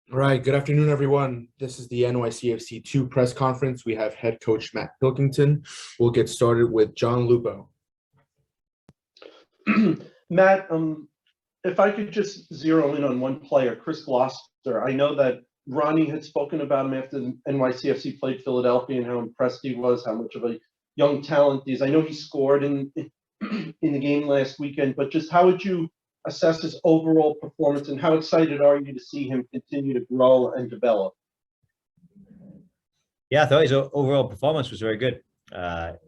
All right, good afternoon, everyone. This is the NYCFC 2 press conference. We have head coach Matt Pilkington. We'll get started with John Lupo. Matt, if I could just zero in on one player, Chris Gloucester. I know that Ronnie had spoken about him after the NYCFC played Philadelphia and how impressed he was, how much of a young talent he is. I know he scored in the game last weekend, but just how would you assess his overall performance and how excited are you to see him continue to grow and develop? Yeah, I thought his overall performance was very good.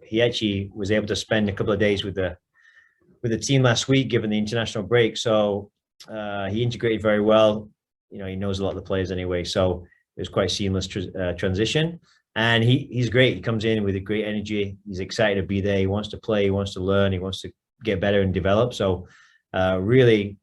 He actually was able to spend a couple of days with the team last week, given the international break. So he integrated very well. You know, he knows a lot of the players anyway, so it was quite seamless transition. And he's great. He comes in with a great energy. He's excited to be there. He wants to play. He wants to learn. He wants to get better and develop. So really,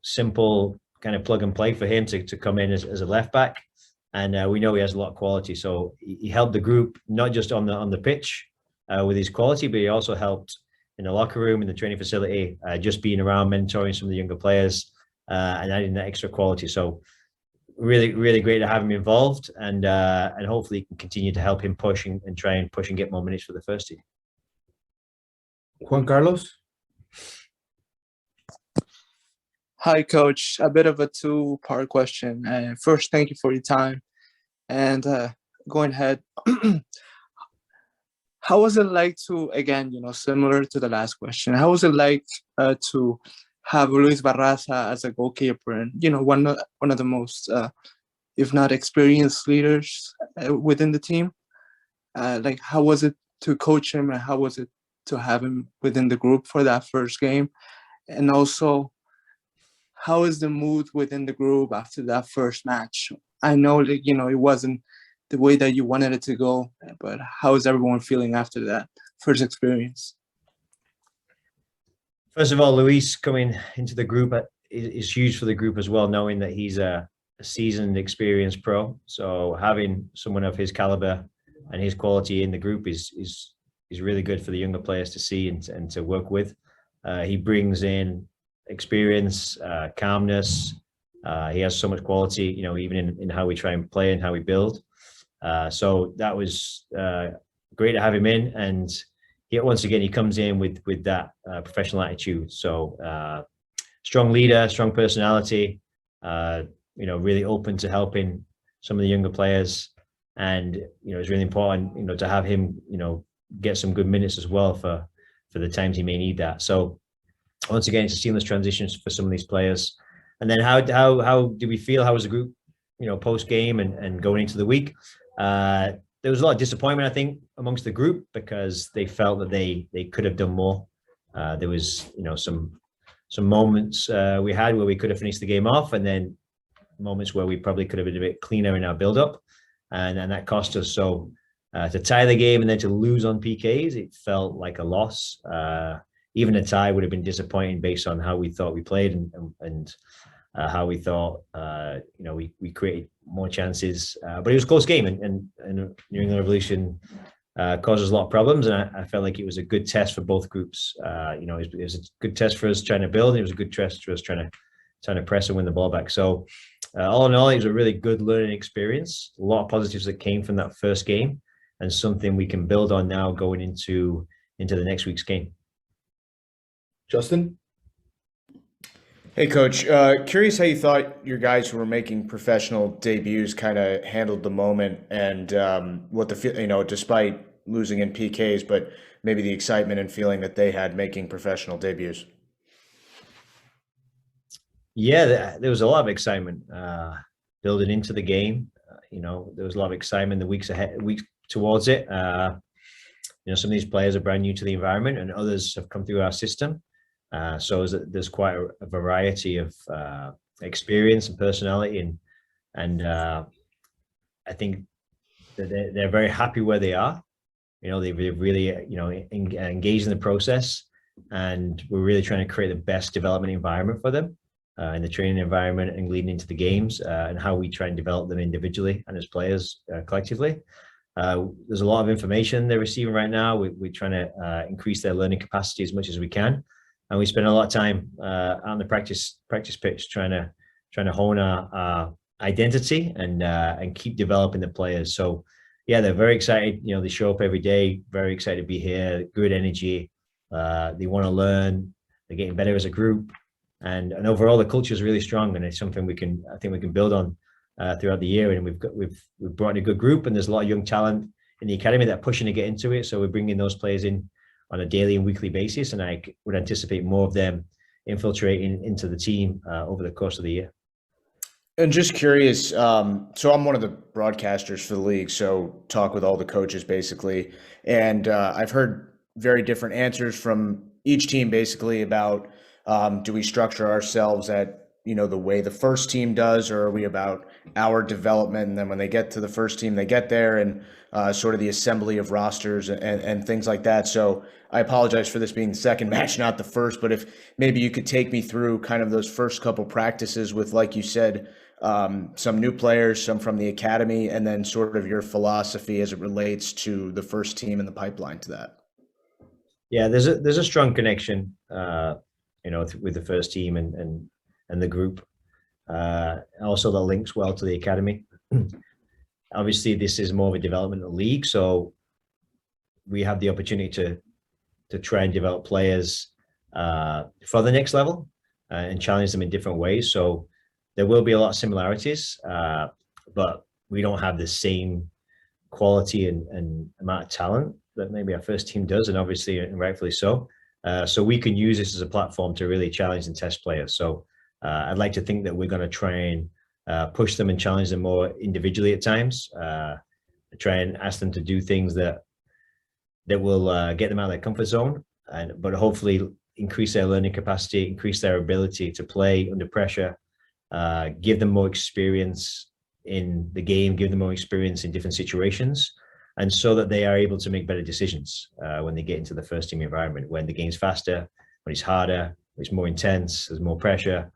simple kind of plug and play for him to come in as a left back. And we know he has a lot of quality. So he helped the group, not just on the pitch with his quality, but he also helped in the locker room, in the training facility, just being around, mentoring some of the younger players and adding that extra quality. So really, really great to have him involved, and hopefully can continue to help him push and try and push and get more minutes for the first team. Juan Carlos. Hi, Coach. A bit of a two-part question. First, thank you for your time. And going ahead, how was it like to, again, similar to the last question, how was it like to have Luis Barrera as a goalkeeper and, one of the most, if not experienced leaders within the team? How was it to coach him, and how was it to have him within the group for that first game? And also, how is the mood within the group after that first match? I know that, it wasn't the way that you wanted it to go, but how is everyone feeling after that first experience? First of all, Luis coming into the group is huge for the group as well, knowing that he's a seasoned, experienced pro. So having someone of his caliber and his quality in the group is really good for the younger players to see and to work with. He brings in experience, calmness. He has so much quality, even in how we try and play and how we build. So that was great to have him in, and once again he comes in with that professional attitude. So strong leader, strong personality. Really open to helping some of the younger players, and it's really important to have him get some good minutes as well for the times he may need that. So once again, it's a seamless transition for some of these players. And then how do we feel? How was the group, post game and going into the week? There was a lot of disappointment, I think, amongst the group because they felt that they could have done more. There was, some moments we had where we could have finished the game off, and then moments where we probably could have been a bit cleaner in our build-up, and that cost us. So to tie the game and then to lose on PKs, it felt like a loss. Even a tie would have been disappointing based on how we thought we played and how we thought, we created more chances. But it was a close game, and New England Revolution caused us a lot of problems. And I felt like it was a good test for both groups. It was a good test for us trying to build, and it was a good test for us trying to press and win the ball back. So all in all, it was a really good learning experience. A lot of positives that came from that first game, and something we can build on now going into the next week's game. Justin? Hey, Coach. Curious how you thought your guys who were making professional debuts kind of handled the moment, and what despite losing in PKs, but maybe the excitement and feeling that they had making professional debuts. Yeah, there was a lot of excitement building into the game. There was a lot of excitement the weeks towards it. Some of these players are brand new to the environment, and others have come through our system. So there's quite a variety of experience and personality, and I think that they're very happy where they are. They've really engaged in the process, and we're really trying to create the best development environment for them in the training environment and leading into the games, and how we try and develop them individually and as players collectively. There's a lot of information they're receiving right now. We're trying to increase their learning capacity as much as we can. And we spend a lot of time on the practice pitch trying to hone our identity and keep developing the players. So yeah, they're very excited. They show up every day, very excited to be here. Good energy. They want to learn. They're getting better as a group, and overall the culture is really strong, and it's something I think we can build on throughout the year. And we've brought in a good group, and there's a lot of young talent in the academy that are pushing to get into it. So we're bringing those players in on a daily and weekly basis, and I would anticipate more of them infiltrating into the team over the course of the year. And just curious, so I'm one of the broadcasters for the league, so talk with all the coaches basically. And I've heard very different answers from each team basically about do we structure ourselves at the way the first team does, or are we about our development? And then when they get to the first team, they get there and sort of the assembly of rosters and things like that. So I apologize for this being the second match, not the first, but if maybe you could take me through kind of those first couple practices with, like you said, some new players, some from the academy, and then sort of your philosophy as it relates to the first team in the pipeline to that. Yeah, there's a strong connection, with the first team and the group. Also, that links well to the academy. Obviously, this is more of a developmental league, so we have the opportunity to try and develop players for the next level and challenge them in different ways. So there will be a lot of similarities, but we don't have the same quality and amount of talent that maybe our first team does, and obviously, and rightfully so. So we can use this as a platform to really challenge and test players. So I'd like to think that we're going to try and push them and challenge them more individually at times. Try and ask them to do things that will get them out of their comfort zone, but hopefully increase their learning capacity, increase their ability to play under pressure, give them more experience in the game, give them more experience in different situations, and so that they are able to make better decisions when they get into the first team environment, when the game's faster, when it's harder, when it's more intense, there's more pressure.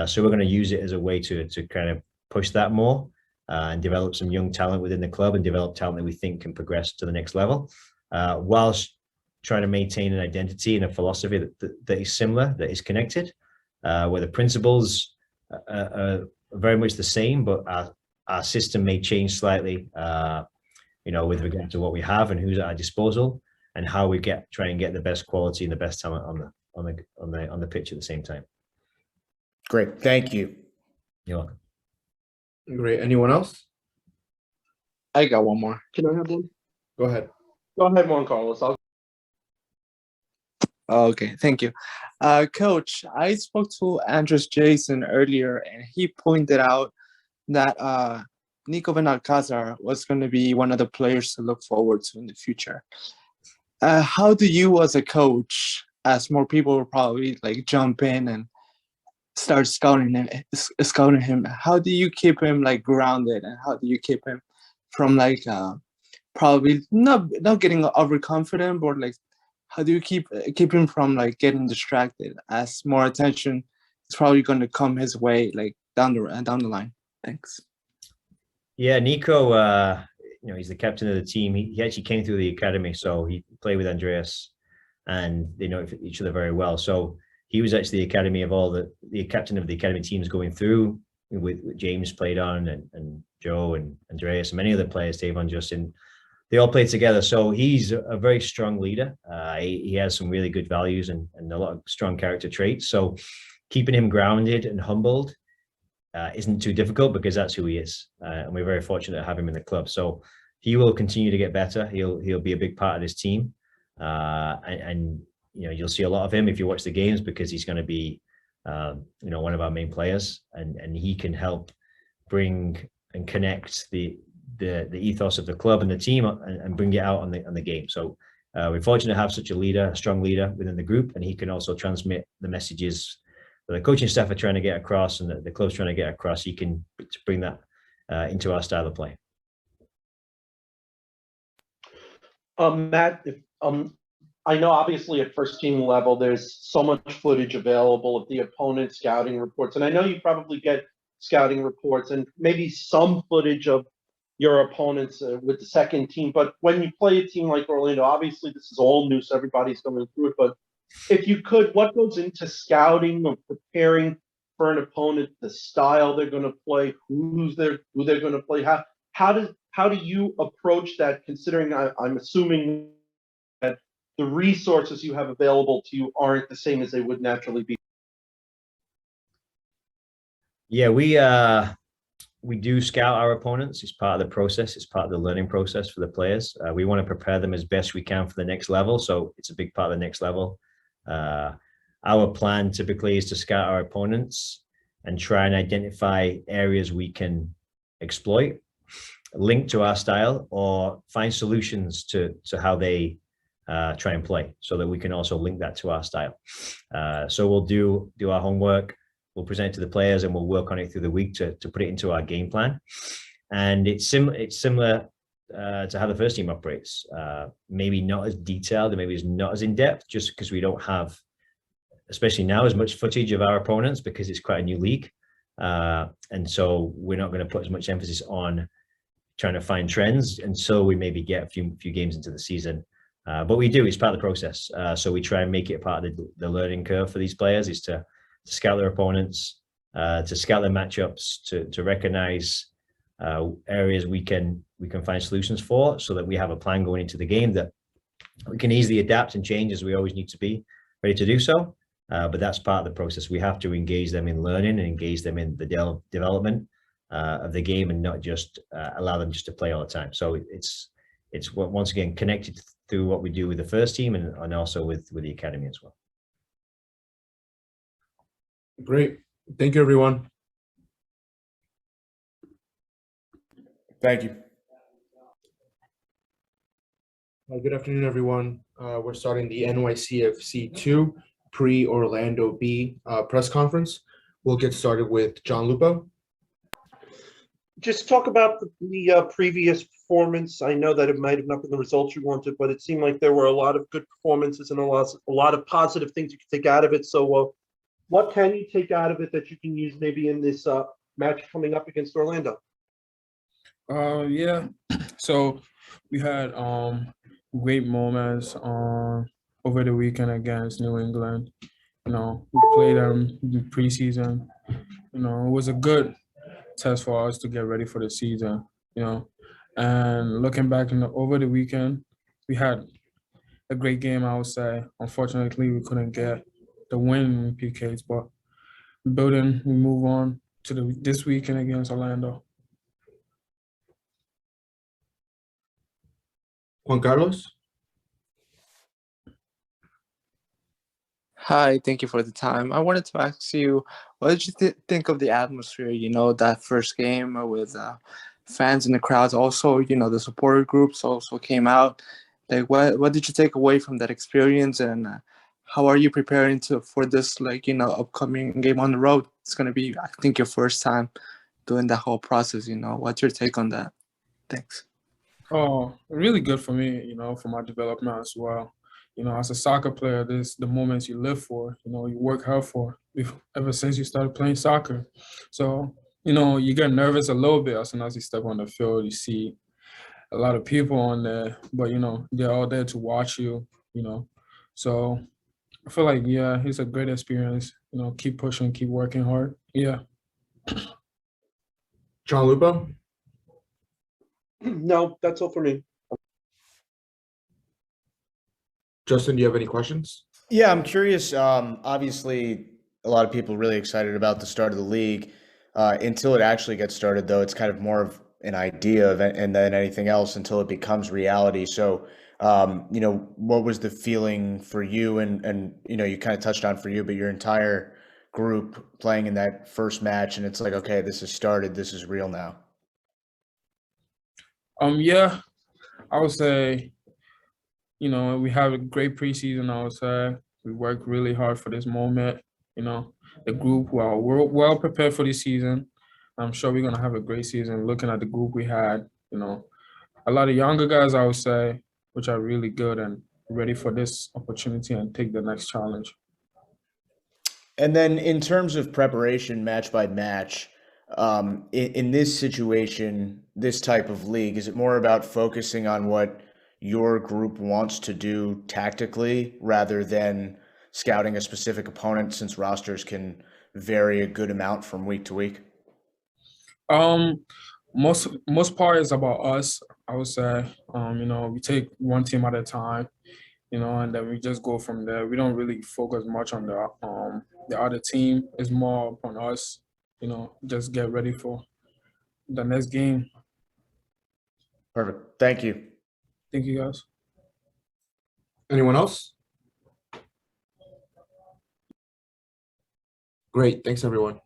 So we're going to use it as a way to kind of push that more and develop some young talent within the club and develop talent that we think can progress to the next level, whilst trying to maintain an identity and a philosophy that is similar, that is connected, where the principles are very much the same, but our system may change slightly, with regard to what we have and who's at our disposal and how we try and get the best quality and the best talent on the pitch at the same time. Great, thank you. You're welcome. Great. Anyone else? I got one more. Can I have one? Go ahead. Go ahead, Juan Carlos. Okay, thank you. Coach, I spoke to Andres Jason earlier, and he pointed out that Nico Benalcázar was going to be one of the players to look forward to in the future. How do you, as a coach, as more people will probably jump in and start scouting him, how do you keep him grounded, and how do you keep him from probably not getting overconfident, but how do you keep him from getting distracted, as more attention is probably going to come his way down the line? Thanks. Yeah, Nico, he's the captain of the team. He actually came through the academy, so he played with Andreas, and they know each other very well. So he was actually the academy of all the captain of the academy teams going through, with James played on, and Joe and Andreas and many other players, Davon, Justin. They all played together. So he's a very strong leader. He has some really good values and a lot of strong character traits. So keeping him grounded and humbled isn't too difficult, because that's who he is. And we're very fortunate to have him in the club. So he will continue to get better. He'll be a big part of this team. And you'll see a lot of him if you watch the games, because he's going to be, one of our main players, and he can help bring and connect the ethos of the club and the team and bring it out on the game. So we're fortunate to have such a strong leader within the group, and he can also transmit the messages that the coaching staff are trying to get across and that the club's trying to get across. He can bring that into our style of play. Matt, I know obviously at first team level, there's so much footage available of the opponent scouting reports. And I know you probably get scouting reports and maybe some footage of your opponents with the second team. But when you play a team like Orlando, obviously this is all new, so everybody's going through it. But if you could, what goes into scouting or preparing for an opponent, the style they're going to play, who they're going to play? How do you approach that? Considering I'm assuming that the resources you have available to you aren't the same as they would naturally be. Yeah, we do scout our opponents. It's part of the process. It's part of the learning process for the players. We want to prepare them as best we can for the next level. So it's a big part of the next level. Our plan typically is to scout our opponents and try and identify areas we can exploit, link to our style, or find solutions to how they try and play, so that we can also link that to our style. So we'll do our homework. We'll present it to the players, and we'll work on it through the week to put it into our game plan. And it's similar to how the first team operates. Maybe not as detailed, and maybe it's not as in depth, just because we don't have, especially now, as much footage of our opponents, because it's quite a new league. And so we're not going to put as much emphasis on trying to find trends until we maybe get a few games into the season. But we do, it's part of the process. So we try and make it part of the learning curve for these players, is to scout their opponents, to scout their matchups, to recognize areas we can find solutions for, so that we have a plan going into the game that we can easily adapt and change as we always need to be ready to do so. But that's part of the process. We have to engage them in learning and engage them in the development of the game, and not just allow them just to play all the time. So it's once again connected through what we do with the first team, and also with the academy as well. Great. Thank you, everyone. Thank you. Good afternoon, everyone. We're starting the NYCFC 2 pre-Orlando B press conference. We'll get started with John Lupo. Just talk about the previous performance. I know that it might have not been the results you wanted, but it seemed like there were a lot of good performances and a lot of positive things you could take out of it. So what can you take out of it that you can use maybe in this match coming up against Orlando? Yeah. So we had great moments over the weekend against New England. You know, we played them the preseason. You know, it was a good test for us to get ready for the season. You know, and looking back over the weekend, we had a great game, I would say. Unfortunately, we couldn't get the win in PKs, but we move on to this weekend against Orlando. Juan Carlos. Hi, thank you for the time. I wanted to ask you, what did you think of the atmosphere, you know, that first game with fans in the crowds? Also, you know, the supporter groups also came out. Like, what did you take away from that experience, and how are you preparing for this, like, you know, upcoming game on the road? It's going to be, I think, your first time doing that whole process, you know. What's your take on that? Thanks. Oh, really good for me, you know, for my development as well. You know, as a soccer player, this the moments you live for, you know, you work hard for ever since you started playing soccer. So, you know, you get nervous a little bit as soon as you step on the field. You see a lot of people on there, but, you know, they're all there to watch you, you know. So I feel like, yeah, it's a great experience. You know, keep pushing, keep working hard. Yeah. John Lupo. No, that's all for me. Justin, do you have any questions? Yeah, I'm curious. Obviously, a lot of people really excited about the start of the league. Until it actually gets started, though, it's kind of more of an idea and then anything else until it becomes reality. So, you know, what was the feeling for you? And you know, you kind of touched on for you, but your entire group playing in that first match, and it's like, okay, this has started. This is real now. Yeah, I would say, you know, we have a great preseason, I would say. We worked really hard for this moment. You know, the group, we're well prepared for this season. I'm sure we're going to have a great season. Looking at the group we had, you know, a lot of younger guys, I would say, which are really good and ready for this opportunity and take the next challenge. And then in terms of preparation, match by match, in this situation, this type of league, is it more about focusing on what your group wants to do tactically rather than scouting a specific opponent, since rosters can vary a good amount from week to week? Most part is about us, I would say. We take one team at a time, and then we just go from there. We don't really focus much on the other team. It's more upon us, just get ready for the next game. Perfect. Thank you. Thank you, guys. Anyone else? Great. Thanks, everyone.